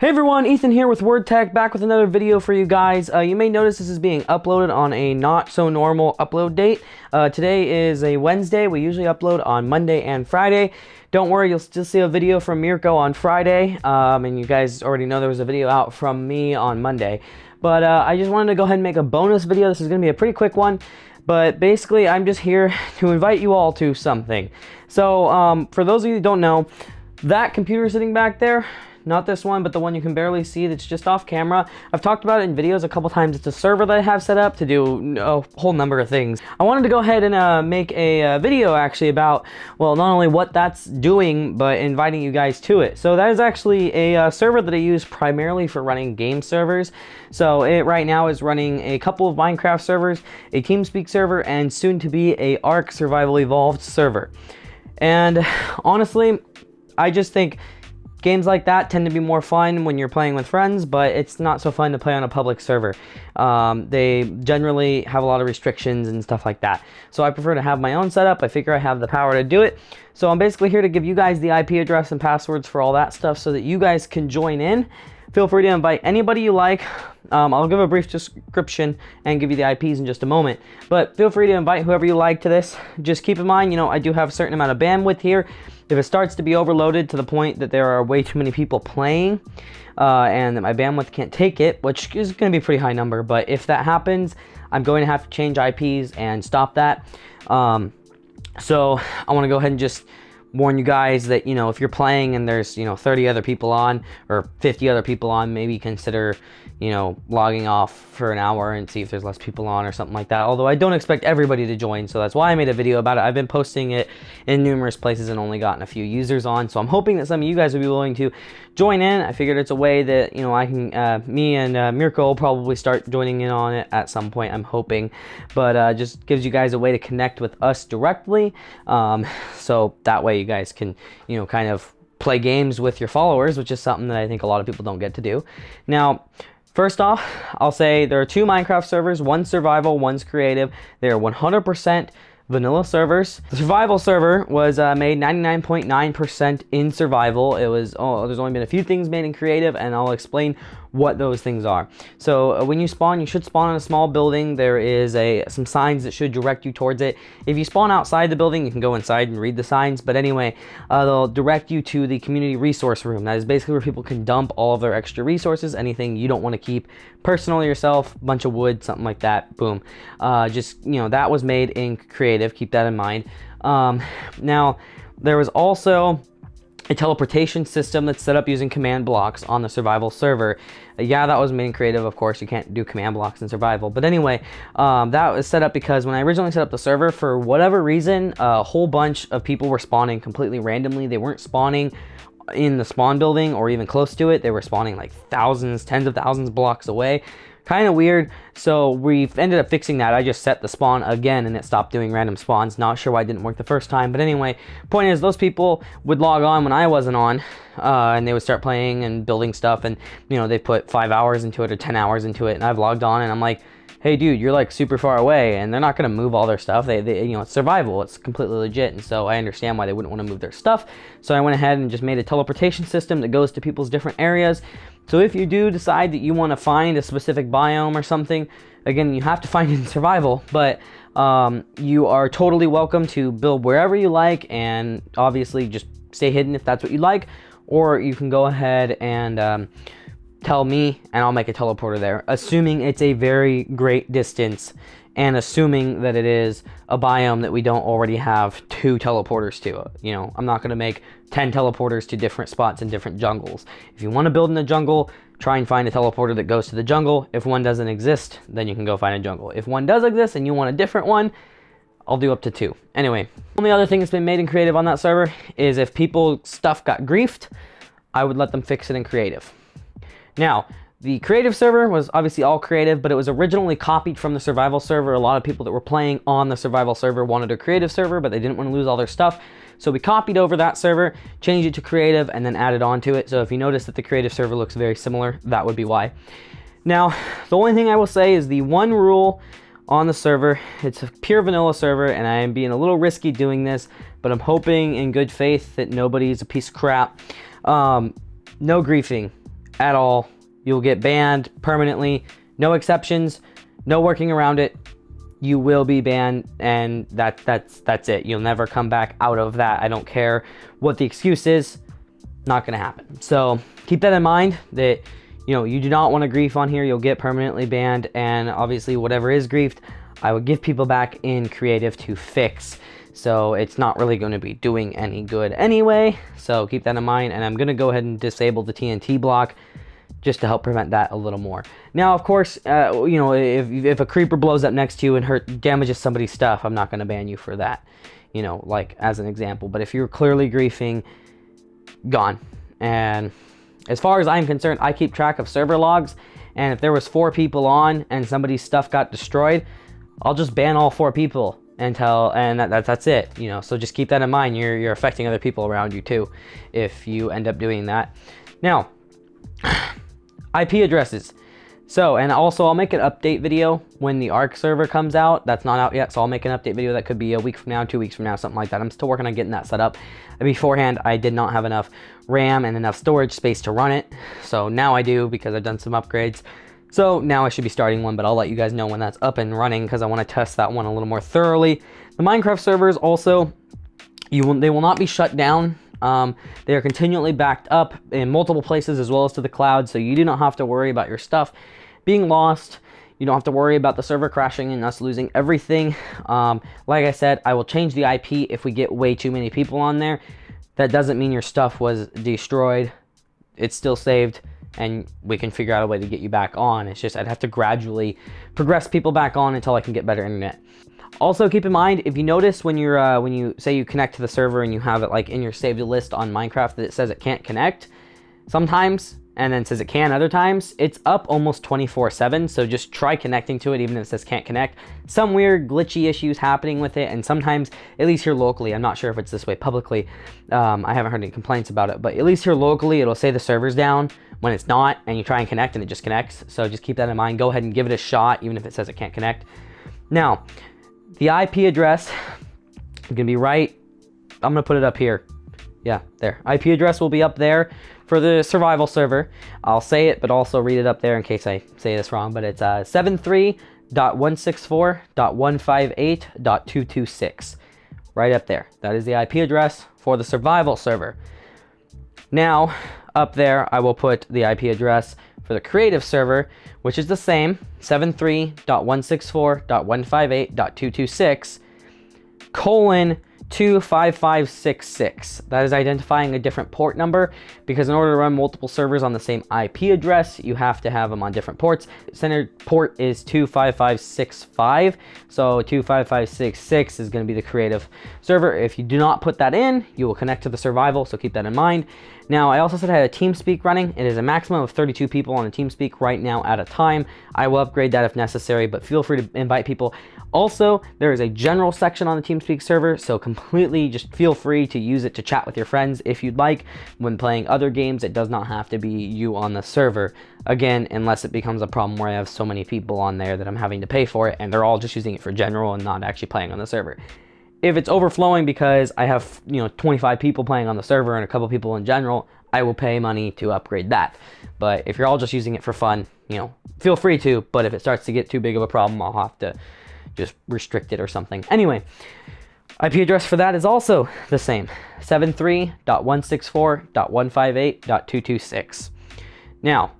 Hey everyone, Ethan here with WordTech, back with another video for you guys. You may notice this is being uploaded on a not so normal upload date. Today is a Wednesday. We usually upload on Monday and Friday. Don't worry, you'll still see a video from Mirko on Friday, and you guys already know there was a video out from me on Monday. But I just wanted to go ahead and make a bonus video. This is going to be a pretty quick one, but basically I'm just here to invite you all to something. So for those of you who don't know, that computer sitting back there, not this one, but the one you can barely see that's just off camera. I've talked about it in videos a couple times. It's a server that I have set up to do a whole number of things. I wanted to go ahead and make a video actually about, well, not only what that's doing, but inviting you guys to it. So that is actually a server that I use primarily for running game servers. So it right now is running a couple of Minecraft servers, a Teamspeak server, and soon to be a Ark Survival Evolved server. And honestly, I just think games like that tend to be more fun when you're playing with friends, but it's not so fun to play on a public server. They generally have a lot of restrictions and stuff like that. So I prefer to have my own setup. I figure I have the power to do it. So I'm basically here to give you guys the IP address and passwords for all that stuff so that you guys can join in. Feel free to invite anybody you like. I'll give a brief description and give you the IPs in just a moment. But feel free to invite whoever you like to this. Just keep in mind, I do have a certain amount of bandwidth here. If it starts to be overloaded to the point that there are way too many people playing and that my bandwidth can't take it, which is going to be a pretty high number, but if that happens, I'm going to have to change IPs and stop that. So I want to go ahead and just warn you guys that, if you're playing and there's, 30 other people on or 50 other people on, maybe consider, logging off for an hour and see if there's less people on or something like that. Although I don't expect everybody to join, so that's why I made a video about it. I've been posting it in numerous places and only gotten a few users on, so I'm hoping that some of you guys will be willing to join in. I figured it's a way that, I can, me and Mirko will probably start joining in on it at some point, I'm hoping. But just gives you guys a way to connect with us directly. So that way you guys can, kind of play games with your followers, which is something that I think a lot of people don't get to do. Now, first off, I'll say there are two Minecraft servers, one's survival, one's creative. They are 100% vanilla servers. The survival server was made 99.9% in survival. It was, there's only been a few things made in creative, and I'll explain what those things are. So when you spawn, you should spawn in a small building. There is some signs that should direct you towards it. If you spawn outside the building, you can go inside and read the signs. But anyway, they'll direct you to the community resource room. That is basically where people can dump all of their extra resources, anything you don't want to keep personal yourself, bunch of wood, something like that, boom. That was made in creative, keep that in mind. Now, there was also a teleportation system that's set up using command blocks on the survival server. Yeah, that was made in creative, of course. You can't do command blocks in survival. But anyway, that was set up because when I originally set up the server, for whatever reason, a whole bunch of people were spawning completely randomly. They weren't spawning in the spawn building or even close to it. They were spawning like thousands, tens of thousands of blocks away. Kind of weird. So we ended up fixing that. I just set the spawn again and it stopped doing random spawns. Not sure why it didn't work the first time, but anyway, point is those people would log on when I wasn't on, and they would start playing and building stuff, and they put 5 hours into it or 10 hours into it, and I've logged on and I'm like, hey dude, you're like super far away, and they're not going to move all their stuff. They it's survival. It's completely legit, and so I understand why they wouldn't want to move their stuff. So I went ahead and just made a teleportation system that goes to people's different areas. So if you do decide that you want to find a specific biome or something, again, you have to find it in survival, but you are totally welcome to build wherever you like, and obviously just stay hidden if that's what you like, or you can go ahead and tell me and I'll make a teleporter there, assuming it's a very great distance and assuming that it is a biome that we don't already have 2 teleporters to. I'm not going to make 10 teleporters to different spots in different jungles. If you want to build in the jungle, try and find a teleporter that goes to the jungle. If one doesn't exist, then you can go find a jungle. If one does exist and you want a different one, I'll do up to 2. Anyway, the only other thing that's been made in creative on that server is if people's stuff got griefed, I would let them fix it in creative. Now, the creative server was obviously all creative, but it was originally copied from the survival server. A lot of people that were playing on the survival server wanted a creative server, but they didn't want to lose all their stuff. So we copied over that server, changed it to creative, and then added on to it. So if you notice that the creative server looks very similar, that would be why. Now, the only thing I will say is the one rule on the server, it's a pure vanilla server, and I am being a little risky doing this, but I'm hoping in good faith that nobody's a piece of crap. No griefing. at all. You'll get banned permanently. No exceptions, no working around it. You will be banned, and that's it. You'll never come back out of that. I don't care what the excuse is, not gonna happen. So keep that in mind, that you do not want to grief on here. You'll get permanently banned, and obviously whatever is griefed, I would give people back in creative to fix. So it's not really going to be doing any good anyway. So keep that in mind, and I'm gonna go ahead and disable the TNT block just to help prevent that a little more. Now, of course, if a creeper blows up next to you and damages somebody's stuff, I'm not going to ban you for that, like as an example. But if you're clearly griefing, gone. And as far as I'm concerned, I keep track of server logs, and if there was 4 people on and somebody's stuff got destroyed, I'll just ban all 4 people and that's it. So just keep that in mind. You're affecting other people around you too if you end up doing that. Now, IP addresses. So, and also I'll make an update video when the ARC server comes out. That's not out yet, so I'll make an update video. That could be a week from now, 2 weeks from now, something like that. I'm still working on getting that set up. Beforehand, I did not have enough RAM and enough storage space to run it. So now I do, because I've done some upgrades. So now I should be starting one, but I'll let you guys know when that's up and running, because I want to test that one a little more thoroughly. The Minecraft servers also, they will not be shut down. They are continually backed up in multiple places as well as to the cloud, so you do not have to worry about your stuff being lost. You don't have to worry about the server crashing and us losing everything. Like I said, I will change the IP if we get way too many people on there. That doesn't mean your stuff was destroyed. It's still saved, and we can figure out a way to get you back on. It's just I'd have to gradually progress people back on until I can get better internet. Also, keep in mind, if you notice when you say you connect to the server and you have it like in your saved list on Minecraft that it says it can't connect sometimes, and then says it can other times, it's up almost 24/7. So just try connecting to it even if it says can't connect. Some weird glitchy issues happening with it, and sometimes, at least here locally, I'm not sure if it's this way publicly, I haven't heard any complaints about it, but at least here locally it'll say the server's down when it's not, and you try and connect and it just connects. So just keep that in mind. Go ahead and give it a shot even if it says it can't connect. Now, the IP address is going to be right. I'm going to put it up here. Yeah, there. IP address will be up there for the survival server. I'll say it, but also read it up there in case I say this wrong. But it's 73.164.158.226. Right up there. That is the IP address for the survival server. Now, up there, I will put the IP address for the creative server, which is the same, 73.164.158.226, colon 25566. That is identifying a different port number, because in order to run multiple servers on the same IP address, you have to have them on different ports. Center port is 25565, so 25566 is going to be the creative server. If you do not put that in, you will connect to the survival, so keep that in mind. Now, I also said I had a Teamspeak running. It is a maximum of 32 people on a Teamspeak right now at a time. I will upgrade that if necessary, but feel free to invite people. Also, there is a general section on the Teamspeak server, so completely just feel free to use it to chat with your friends if you'd like. When playing other games, it does not have to be you on the server. Again, unless it becomes a problem where I have so many people on there that I'm having to pay for it, and they're all just using it for general and not actually playing on the server. If it's overflowing because I have 25 people playing on the server and a couple people in general, I will pay money to upgrade that. But if you're all just using it for fun, feel free to. But if it starts to get too big of a problem, I'll have to just restrict it or something. Anyway, IP address for that is also the same, 73.164.158.226. Now,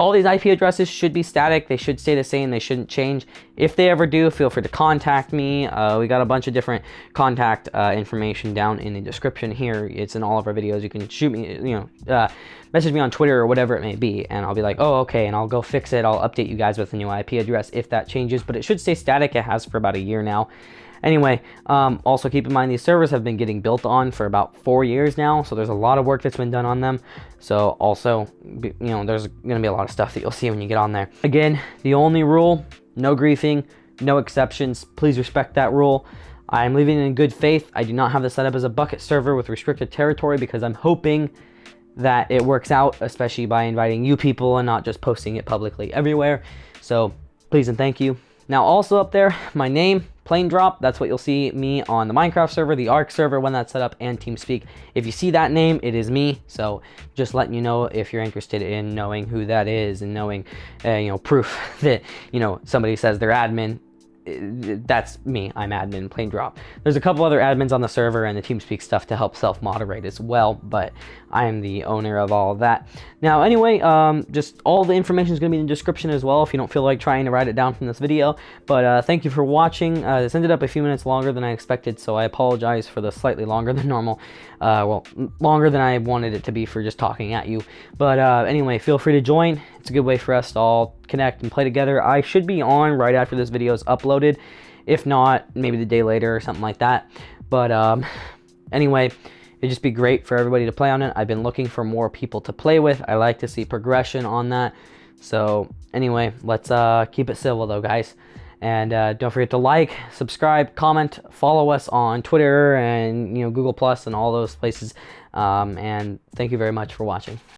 all these IP addresses should be static. They should stay the same. They shouldn't change. If they ever do, feel free to contact me. We got a bunch of different contact information down in the description here. It's in all of our videos. You can shoot me, message me on Twitter or whatever it may be, and I'll be like, oh, okay, and I'll go fix it. I'll update you guys with a new IP address if that changes, but it should stay static. It has for about a year now. Anyway, also keep in mind these servers have been getting built on for about 4 years now, so there's a lot of work that's been done on them. So also, there's going to be a lot of stuff that you'll see when you get on there. Again, the only rule, no griefing, no exceptions. Please respect that rule. I'm leaving in good faith. I do not have this set up as a bucket server with restricted territory because I'm hoping that it works out, especially by inviting you people and not just posting it publicly everywhere. So please and thank you. Now also up there, my name, plain drop. That's what you'll see me on the Minecraft server, the Ark server when that's set up, and Teamspeak. If you see that name, it is me. So just letting you know if you're interested in knowing who that is and knowing, proof that, somebody says they're admin. That's me. I'm admin, plain drop. There's a couple other admins on the server and the TeamSpeak stuff to help self-moderate as well, but I am the owner of all of that. Now, anyway, just all the information is going to be in the description as well if you don't feel like trying to write it down from this video. But thank you for watching. This ended up a few minutes longer than I expected, so I apologize for the slightly longer than normal. Well, longer than I wanted it to be for just talking at you. But anyway, feel free to join. It's a good way for us to all connect and play together. I should be on right after this video is uploaded. If not, maybe the day later or something like that. But anyway, it'd just be great for everybody to play on it. I've been looking for more people to play with. I like to see progression on that. So anyway, let's keep it civil though, guys. And don't forget to like, subscribe, comment, follow us on Twitter and Google Plus and all those places. And thank you very much for watching.